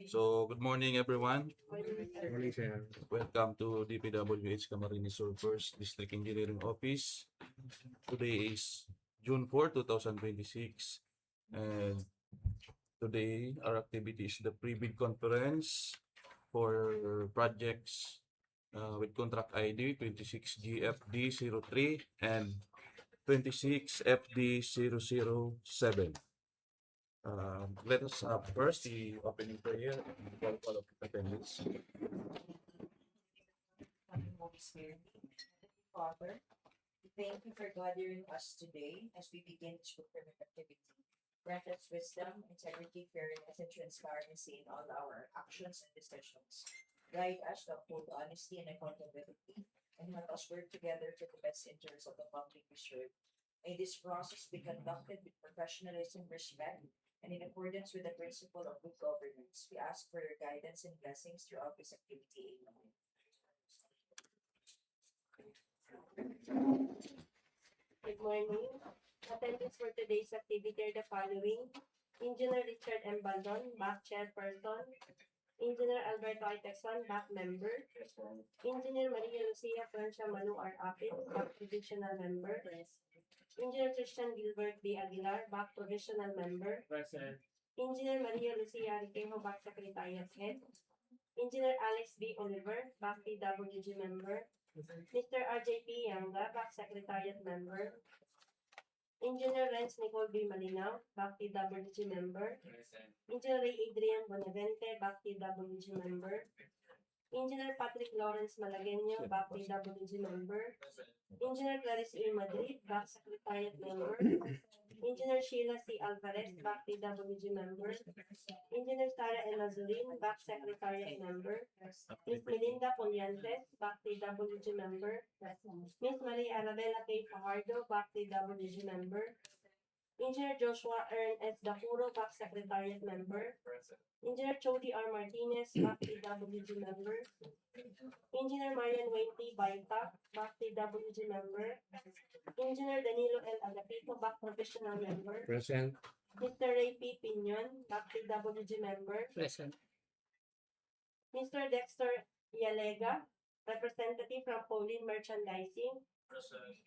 So, good morning everyone. Welcome to DPWH Camarines Sur First District Engineering Office. Today is June 4, 2026, and today our activity is the pre-bid conference for projects with contract ID 26GFD03 and 26FD007. Let us have first the opening prayer and roll call of attendance. Holy Spirit, Father, we thank you for gathering us today as we begin this procurement activity. Grant us wisdom, integrity, fairness, and transparency in all our actions and decisions. Guide us to uphold honesty and accountability, and help us work together for the best interests of the public we serve. May this process be conducted with professionalism, respect, and in accordance with the principle of good governance. We ask for your guidance and blessings throughout this activity. Amen. Good morning. Attendance for today's activity are the following: Engineer Richard M. Baldon, back chairperson. Engineer Alberto Itexon, back member. Engineer Maria Lucia Francia Manu R. Apit, back provisional member. Engineer Christian Gilbert B. Aguilar, back provisional member. Present. Engineer Maria Lucia Riquejo, back secretariat head. Engineer Alex B. Oliver, back PWG member. Mr. RJP Yanga, back secretariat member. Engineer Renz Nicole B. Malinaw, back PWG member. Present. Engineer Ray Adrian Bonavente, back PWG member. Engineer Patrick Lawrence Malagueño, back PWG member. Engineer Clarice E. Madrid, back secretariat member. Engineer Sheila C. Alvarez, back PWG member. Engineer Sara L. Azurin, back secretariat member. Miss Melinda Poliantes, back PWG member. Miss Maria Arabella K. Fajardo, back PWG member. Engineer Joshua Ern S. Dapuro, back secretariat member. Present. Engineer Chody R. Martinez, back PWG member. Engineer Marian Wayne T. Baita, back PWG member. Engineer Danilo L. Agapito, back professional member. Present. Mr. Ray P. Pinion, back PWG member. Present. Mr. Dexter Yalega, representative from Pauline Merchandising. Present.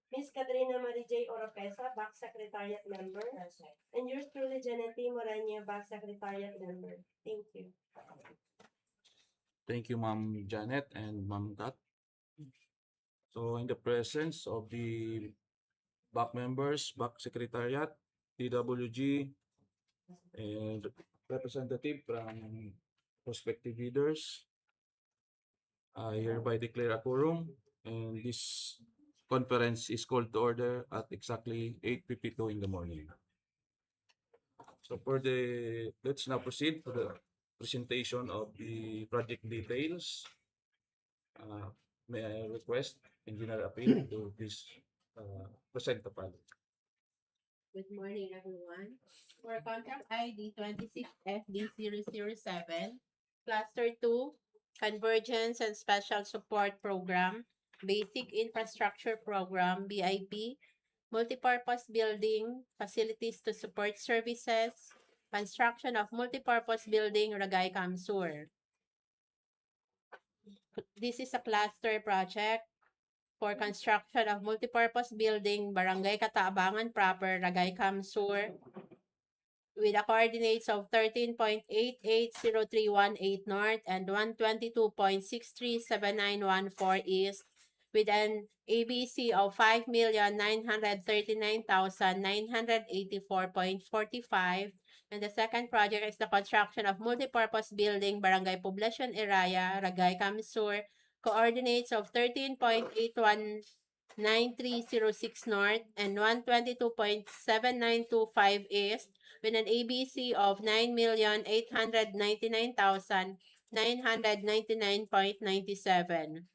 Miss Katrina Marie J. Oropesa, back secretariat member. And yours truly, Janet P. Morania, back secretariat member. Thank you. Thank you, Ma'am Janet and Ma'am Kat. So, in the presence of the back members, back secretariat, TWG, and representative from prospective leaders, I hereby declare a quorum, and this conference is called to order at exactly 8:52 in the morning. So let's now proceed to the presentation of the project details. May I request Engineer Apil to please present the project. Good morning, everyone. For contract ID 26FD007, Cluster 2, Convergence and Special Support Program, Basic Infrastructure Program, BIP, Multipurpose Building, Facilities to Support Services, Construction of Multipurpose Building, Ragay Sur. This is a cluster project for construction of multipurpose building, Barangay Kataabangan proper, Ragay Sur, with the coordinates of 13.880318 north and 122.637914 east, with an ABC of 5,939,984.45. And the second project is the construction of multipurpose building, Barangay Poblacion Area, Ragay Sur, coordinates of 13.819306 north and 122.7925 east, with an ABC of 9,899,999.97.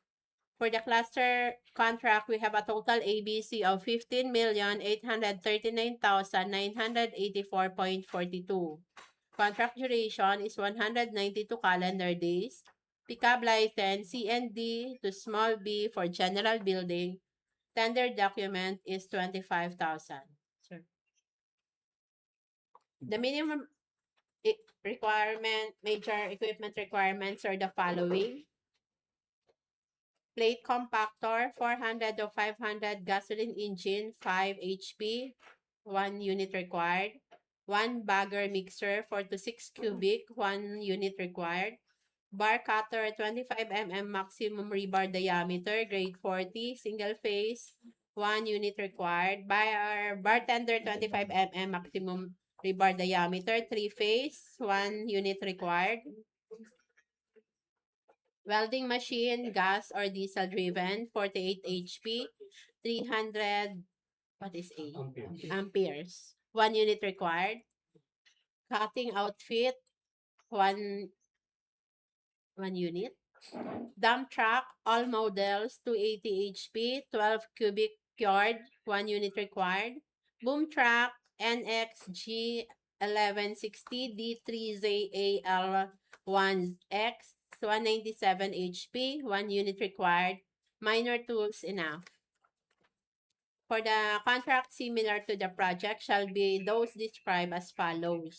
For the cluster contract, we have a total ABC of 15,839,984.42. Contract duration is 192 calendar days. Pickup license CND to small b for general building. Tender document is 25,000. Sir. The minimum major equipment requirements are the following. Plate compactor, 400 to 500 gasoline engine, 5 HP, 1 unit required. 1 bagger mixer, 4 to 6 cubic, 1 unit required. Bar cutter, 25 mm maximum rebar diameter, grade 40, single phase, 1 unit required. Bartender, 25 mm maximum rebar diameter, 3 phase, 1 unit required. Welding machine, gas or diesel driven, 48 HP, 300, what is A? Amperes. 1 unit required. Cutting outfit, 1 unit. Dump truck, all models, 280 HP, 12 cubic yard, 1 unit required. Boom truck, NXG 1160 D3ZAL1X, 197 HP, 1 unit required. Minor tools enough. For the contract similar to the project shall be those described as follows.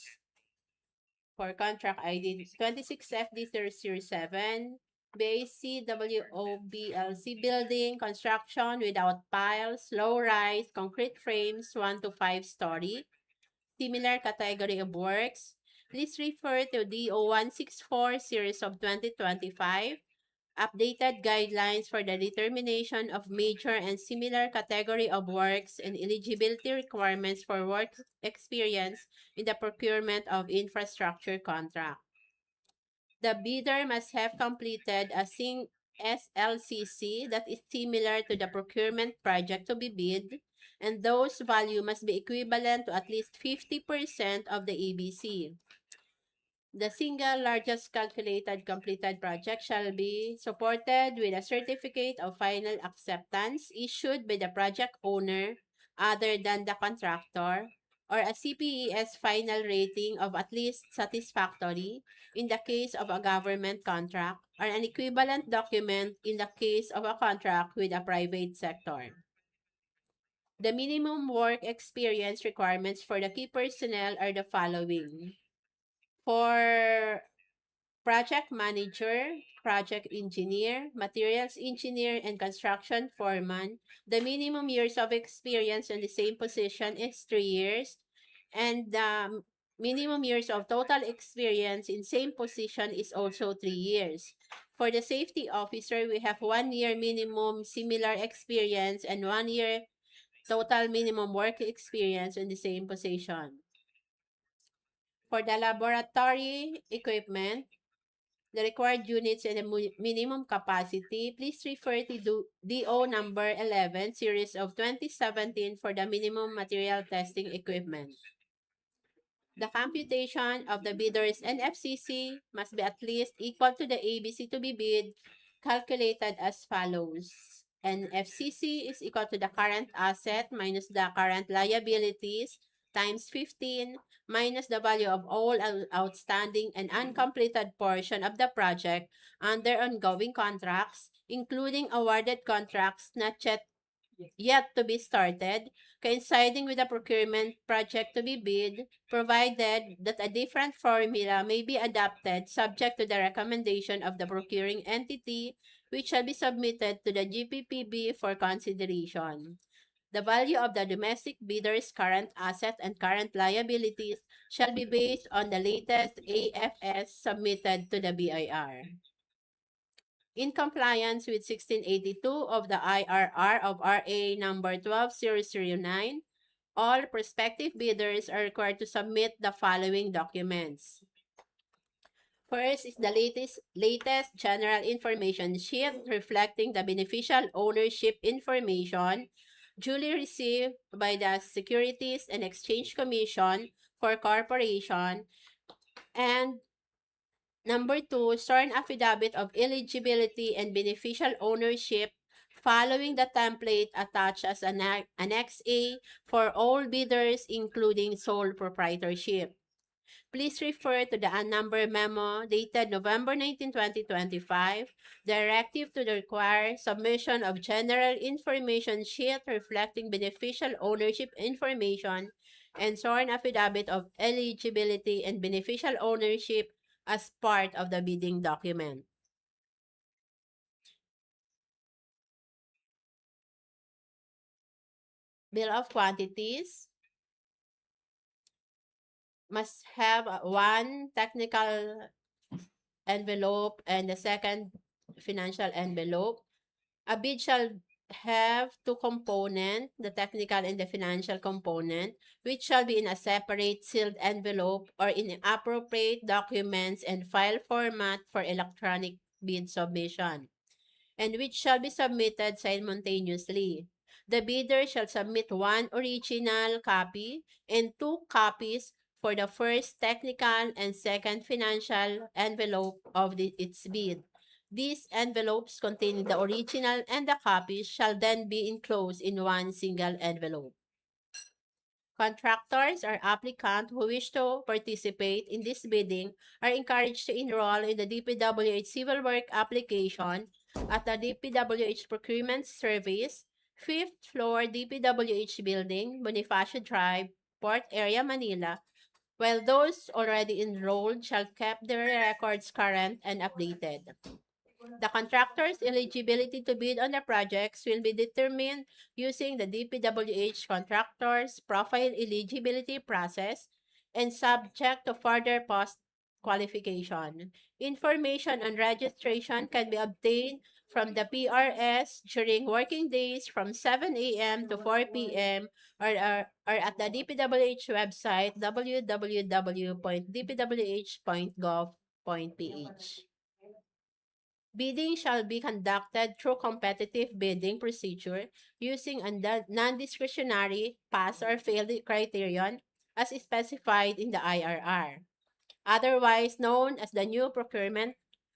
For contract ID 26FD007, BACWOBLC building construction without piles, low-rise, concrete frames, 1 to 5 story. Similar category of works. Please refer to DEO 164 series of 2025. Updated guidelines for the determination of major and similar category of works and eligibility requirements for work experience in the procurement of infrastructure contract. The bidder must have completed a SLCC that is similar to the procurement project to be bid, and those value must be equivalent to at least 50% of the ABC. The single largest calculated completed project shall be supported with a certificate of final acceptance issued by the project owner other than the contractor, or a CPES final rating of at least satisfactory in the case of a government contract, or an equivalent document in the case of a contract with a private sector. The minimum work experience requirements for the key personnel are the following. For project manager, project engineer, materials engineer, and construction foreman, the minimum years of experience in the same position is 3 years, and the minimum years of total experience in same position is also 3 years. For the safety officer, we have 1 year minimum similar experience and 1 year total minimum work experience in the same position. For the laboratory equipment, the required units and the minimum capacity, please refer to DO number 11, series of 2017 for the minimum material testing equipment. The computation of the bidder's NFCC must be at least equal to the ABC to be bid, calculated as follows. NFCC is equal to the current asset minus the current liabilities times 15 minus the value of all outstanding and uncompleted portion of the project under ongoing contracts, including awarded contracts not yet to be started, coinciding with the procurement project to be bid, provided that a different formula may be adopted subject to the recommendation of the procuring entity, which shall be submitted to the GPPB for consideration. The value of the domestic bidder's current asset and current liabilities shall be based on the latest AFS submitted to the BIR. In compliance with 1682 of the IRR of RA number 12009, all prospective bidders are required to submit the following documents. First is the latest general information sheet reflecting the beneficial ownership information duly received by the Securities and Exchange Commission for corporation, and number 2, sworn affidavit of eligibility and beneficial ownership following the template attached as Annex A for all bidders including sole proprietorship. Please refer to the unnumbered memo dated November 19, 2025, directive to the required submission of general information sheet reflecting beneficial ownership information and sworn affidavit of eligibility and beneficial ownership as part of the bidding document. Bill of quantities must have one technical envelope and the second financial envelope. A bid shall have two components, the technical and the financial component, which shall be in a separate sealed envelope or in appropriate documents and file format for electronic bid submission, and which shall be submitted simultaneously. The bidder shall submit one original copy and two copies for the first technical and second financial envelope of its bid. These envelopes containing the original and the copies shall then be enclosed in one single envelope. Contractors or applicants who wish to participate in this bidding are encouraged to enroll in the DPWH Civil Work application at the DPWH Procurement Service, 5th floor DPWH Building, Bonifacio Drive, Port Area, Manila, while those already enrolled shall keep their records current and updated. The contractor's eligibility to bid on the projects will be determined using the DPWH contractor's profile eligibility process and subject to further post-qualification. Information on registration can be obtained from the PRS during working days from 7 a.m. to 4 p.m. or at the DPWH website www.dpwh.gov.ph. Bidding shall be conducted through competitive bidding procedure using a non-discretionary pass or fail criterion as specified in the IRR, otherwise known as the new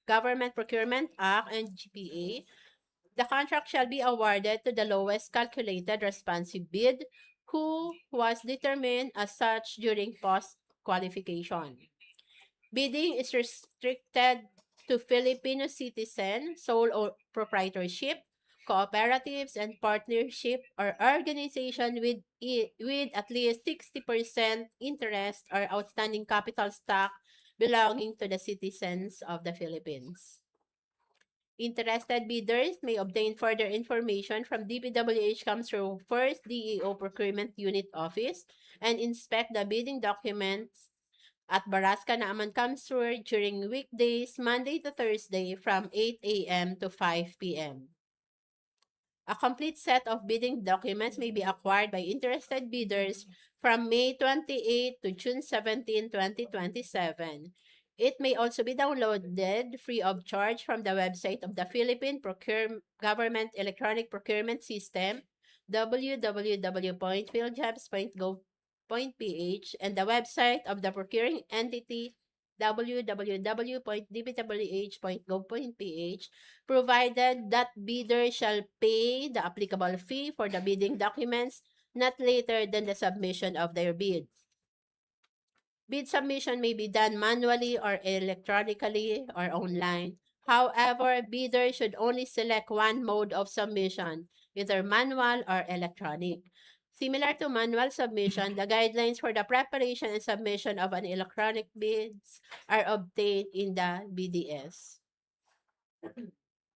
Government Procurement Act and GPA. The contract shall be awarded to the lowest calculated responsive bid who was determined as such during post-qualification. Bidding is restricted to Filipino citizen, sole proprietorship, cooperatives, and partnership or organization with at least 60% interest or outstanding capital stock belonging to the citizens of the Philippines. Interested bidders may obtain further information from DPWH Camarines Sur 1st DEO Procurement Unit Office and inspect the bidding documents at Barasca Naaman Kamsur during weekdays Monday to Thursday from 8 a.m. to 5 p.m. A complete set of bidding documents may be acquired by interested bidders from May 28 to June 17, 2027. It may also be downloaded free of charge from the website of the Philippine Government Electronic Procurement System, www.philjobs.gov.ph, and the website of the procuring entity, www.dpwh.gov.ph, provided that bidder shall pay the applicable fee for the bidding documents not later than the submission of their bid. Bid submission may be done manually or electronically or online. However, bidder should only select one mode of submission, either manual or electronic. Similar to manual submission, the guidelines for the preparation and submission of an electronic bids are obtained in the BDS.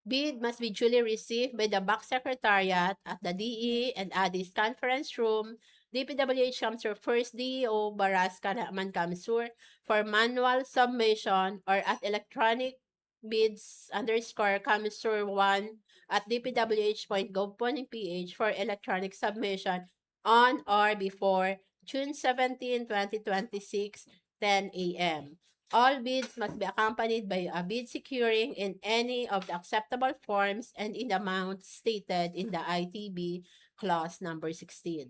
Bid must be duly received by the BAC Secretariat at the DE and ADIS Conference Room, DPWH Camarines Sur 1st DEO, Barasca Naaman Kamsur, for manual submission or at electronic bids_Kamsur 1 at dpwh.gov.ph for electronic submission on or before June 17, 2026, 10 a.m. All bids must be accompanied by a bid securing in any of the acceptable forms and in the amount stated in the ITB clause number 16.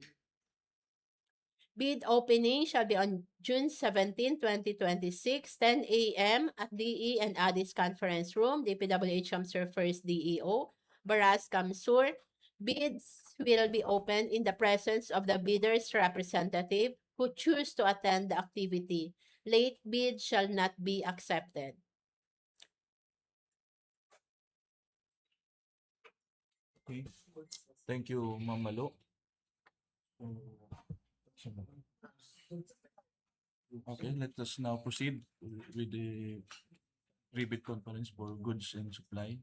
Bid opening shall be on June 17, 2026, 10 a.m. at DE and ADIS Conference Room, DPWH Camarines Sur 1st DEO, Baras Kamsur. Bids will be opened in the presence of the bidder's representative who choose to attend the activity. Late bids shall not be accepted. Okay. Thank you, Ma'am Malo. Okay, let us now proceed with the rebate conference for goods and supply.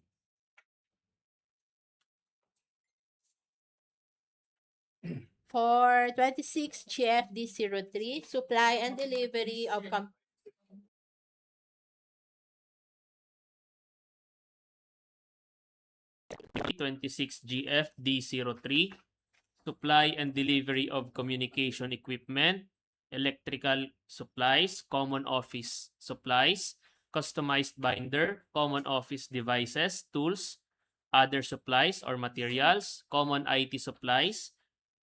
For 26 GFD03, supply and delivery of 26 GFD03, supply and delivery of communication equipment, electrical supplies, common office supplies, customized binder, common office devices, tools, other supplies or materials, common IT supplies,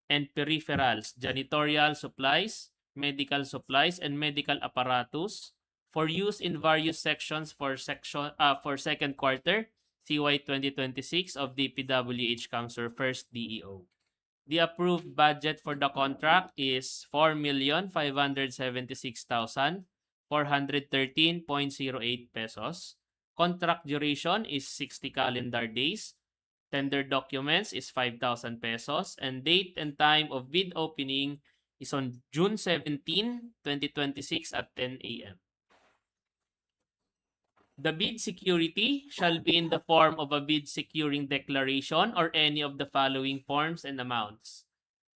and peripherals, janitorial supplies, medical supplies, and medical apparatus for use in various sections for second quarter CY 2026 of DPWH Camarines Sur first DEO. The approved budget for the contract is 4,576,413.08 pesos. Contract duration is 60 calendar days. Tender documents is 5,000 pesos, and date and time of bid opening is on June 17, 2026 at 10 a.m. The bid security shall be in the form of a bid securing declaration or any of the following forms and amounts.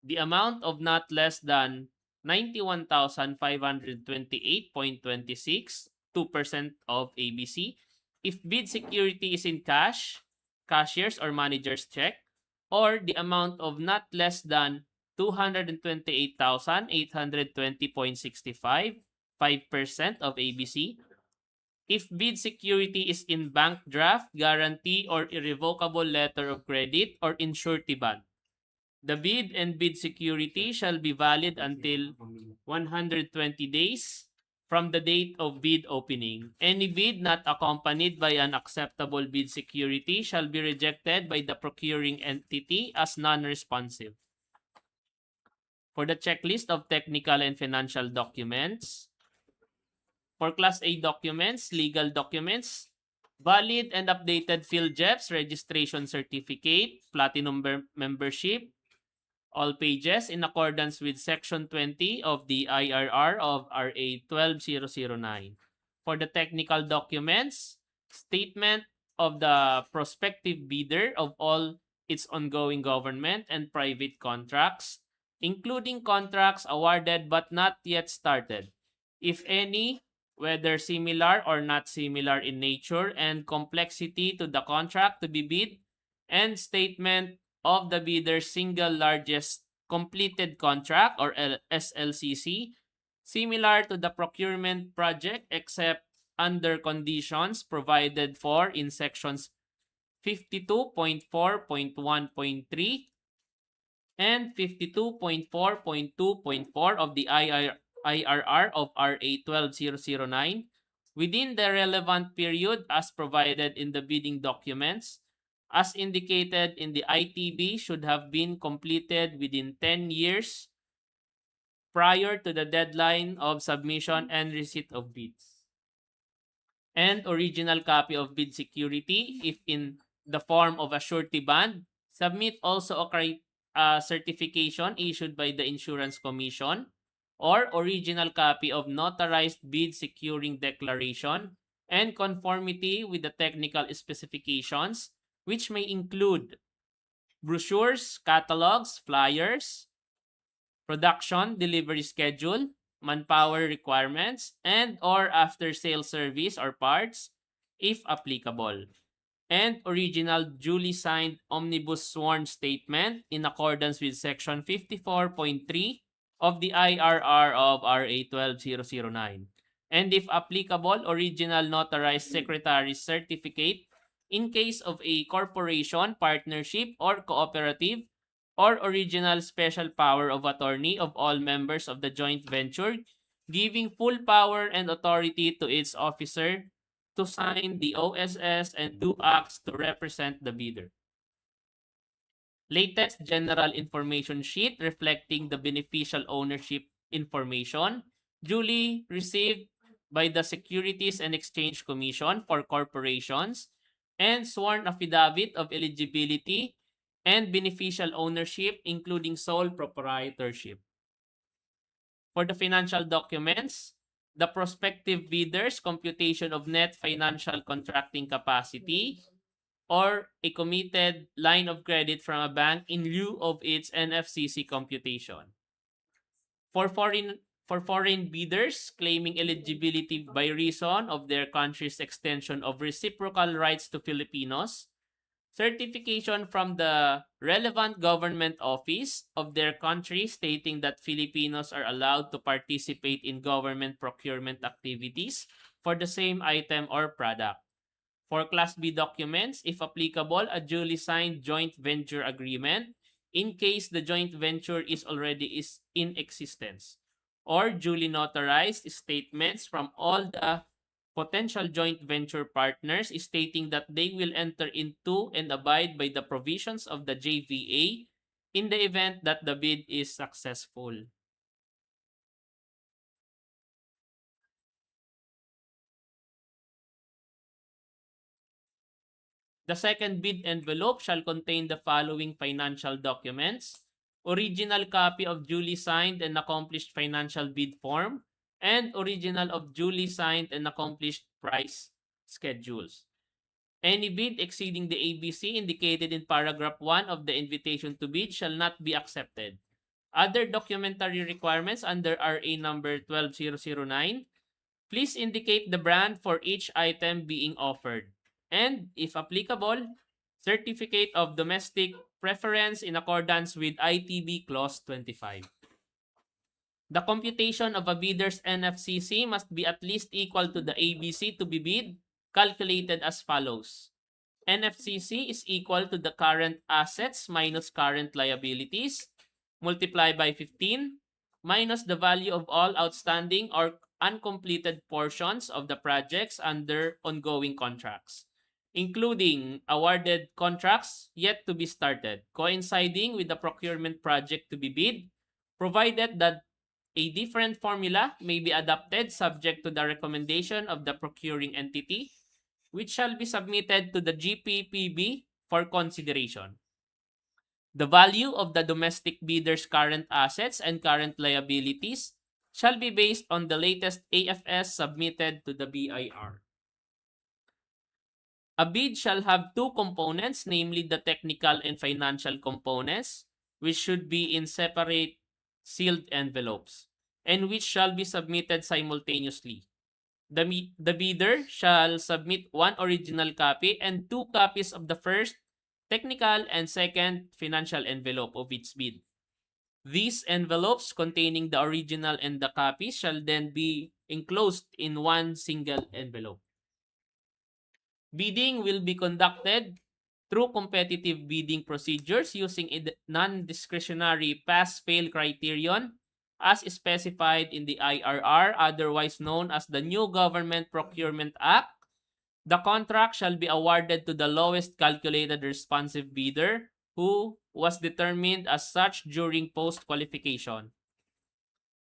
The amount of not less than 91,528.26, 2% of ABC. If bid security is in cash, cashier's or manager's check, or the amount of not less than 228,820.65, 5% of ABC. If bid security is in bank draft, guarantee, or irrevocable letter of credit or in surety bond, the bid and bid security shall be valid until 120 days from the date of bid opening. Any bid not accompanied by an acceptable bid security shall be rejected by the procuring entity as non-responsive. For the checklist of technical and financial documents, for Class A documents, legal documents, valid and updated PhilJEPS registration certificate, platinum membership, all pages in accordance with Section 20 of the IRR of RA 12009. For the technical documents, statement of the prospective bidder of all its ongoing government and private contracts, including contracts awarded but not yet started, if any, whether similar or not similar in nature and complexity to the contract to be bid, and statement of the bidder's single largest completed contract or SLCC, similar to the procurement project except under conditions provided for in sections 52.4.1.3 and 52.4.2.4 of the IRR of RA 12009 within the relevant period as provided in the bidding documents, as indicated in the ITB, should have been completed within 10 years prior to the deadline of submission and receipt of bids. And original copy of bid security, if in the form of a surety bond, submit also a certification issued by the Insurance Commission, or original copy of notarized bid securing declaration and conformity with the technical specifications, which may include brochures, catalogs, flyers, production, delivery schedule, manpower requirements, and or after-sale service or parts, if applicable, and original duly signed omnibus sworn statement in accordance with Section 54.3 of the IRR of RA 12009, and if applicable, original notarized secretary's certificate in case of a corporation, partnership, or cooperative, or original special power of attorney of all members of the joint venture, giving full power and authority to its officer to sign the OSS and do acts to represent the bidder. Latest general information sheet reflecting the beneficial ownership information duly received by the Securities and Exchange Commission for corporations, and sworn affidavit of eligibility and beneficial ownership including sole proprietorship. For the financial documents, the prospective bidder's computation of net financial contracting capacity or a committed line of credit from a bank in lieu of its NFCC computation. For foreign bidders claiming eligibility by reason of their country's extension of reciprocal rights to Filipinos, certification from the relevant government office of their country stating that Filipinos are allowed to participate in government procurement activities for the same item or product. For Class B documents, if applicable, a duly signed joint venture agreement in case the joint venture is already in existence, or duly notarized statements from all the potential joint venture partners stating that they will enter into and abide by the provisions of the JVA in the event that the bid is successful. The second bid envelope shall contain the following financial documents: original copy of duly signed and accomplished financial bid form, and original of duly signed and accomplished price schedules. Any bid exceeding the ABC indicated in paragraph 1 of the invitation to bid shall not be accepted. Other documentary requirements under RA number 12009, please indicate the brand for each item being offered. And, if applicable, certificate of domestic preference in accordance with ITB Clause 25. The computation of a bidder's NFCC must be at least equal to the ABC to be bid, calculated as follows. NFCC is equal to the current assets minus current liabilities, multiplied by 15, minus the value of all outstanding or uncompleted portions of the projects under ongoing contracts, including awarded contracts yet to be started, coinciding with the procurement project to be bid, provided that a different formula may be adopted subject to the recommendation of the procuring entity, which shall be submitted to the GPPB for consideration. The value of the domestic bidder's current assets and current liabilities shall be based on the latest AFS submitted to the BIR. A bid shall have two components, namely the technical and financial components, which should be in separate sealed envelopes, and which shall be submitted simultaneously. The bidder shall submit one original copy and two copies of the first technical and second financial envelope of each bid. These envelopes containing the original and the copies shall then be enclosed in one single envelope. Bidding will be conducted through competitive bidding procedures using a non-discretionary pass-fail criterion as specified in the IRR, otherwise known as the New Government Procurement Act. The contract shall be awarded to the lowest calculated responsive bidder who was determined as such during post-qualification.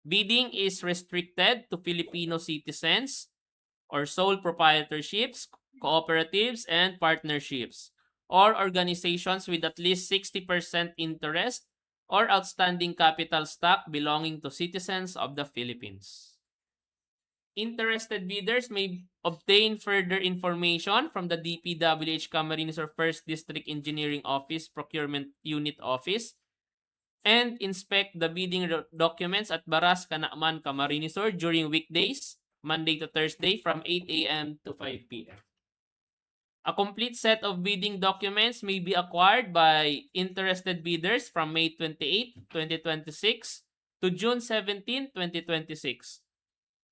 Bidding is restricted to Filipino citizens or sole proprietorships, cooperatives, and partnerships, or organizations with at least 60% interest or outstanding capital stock belonging to citizens of the Philippines. Interested bidders may obtain further information from the DPWH Camarines Sur 1st District Engineering Office Procurement Unit Office and inspect the bidding documents at Baras, Kanakman, Camarines Sur during weekdays, Monday to Thursday from 8 a.m. to 5 p.m. A complete set of bidding documents may be acquired by interested bidders from May 28, 2026 to June 17, 2026.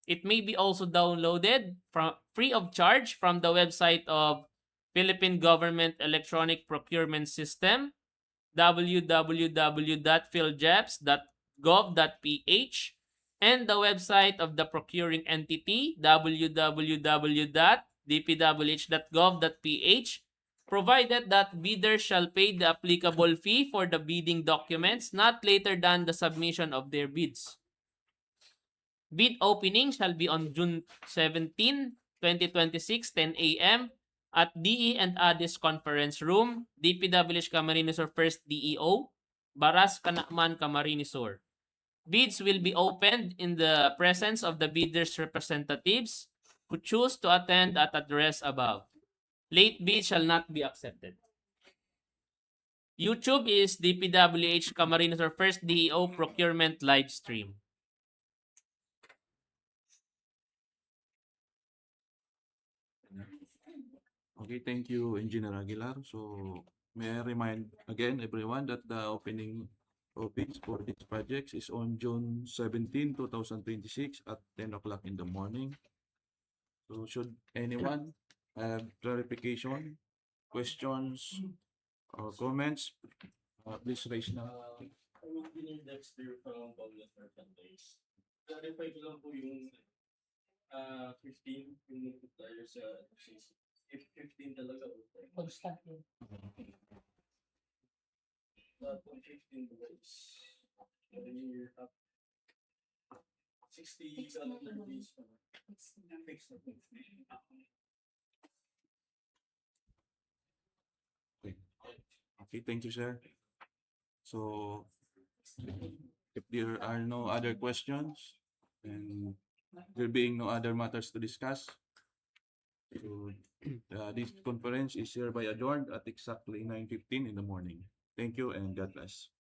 It may be also downloaded free of charge from the website of Philippine Government Electronic Procurement System, www.philjeps.gov.ph, and the website of the procuring entity, www.dpwh.gov.ph, provided that bidders shall pay the applicable fee for the bidding documents not later than the submission of their bids. Bid opening shall be on June 17, 2026, 10 a.m. at DE and ADIS Conference Room, DPWH Camarines Sur 1st DEO, Baras, Kanakman, Camarines Sur. Bids will be opened in the presence of the bidders' representatives who choose to attend at address above. Late bids shall not be accepted. YouTube is DPWH Camarines Sur first DEO procurement live stream. Okay, thank you, Engineer Aguilar. So may I remind again everyone that the opening of bids for these projects is on June 17, 2026 at 10 o'clock in the morning. So should anyone have clarification, questions, or comments, please raise now. Engineer Dexter from Bangla Base. Clarify ko lang po yung 15 yung multiplier sa if 15 talaga o Constant yun. kung 15 guys. You have 60 calendar days pa. Fixed na po. Okay, thank you, sir. So if there are no other questions and there being no other matters to discuss, so, this conference is hereby adjourned at exactly 9:15 in the morning. Thank you and God bless.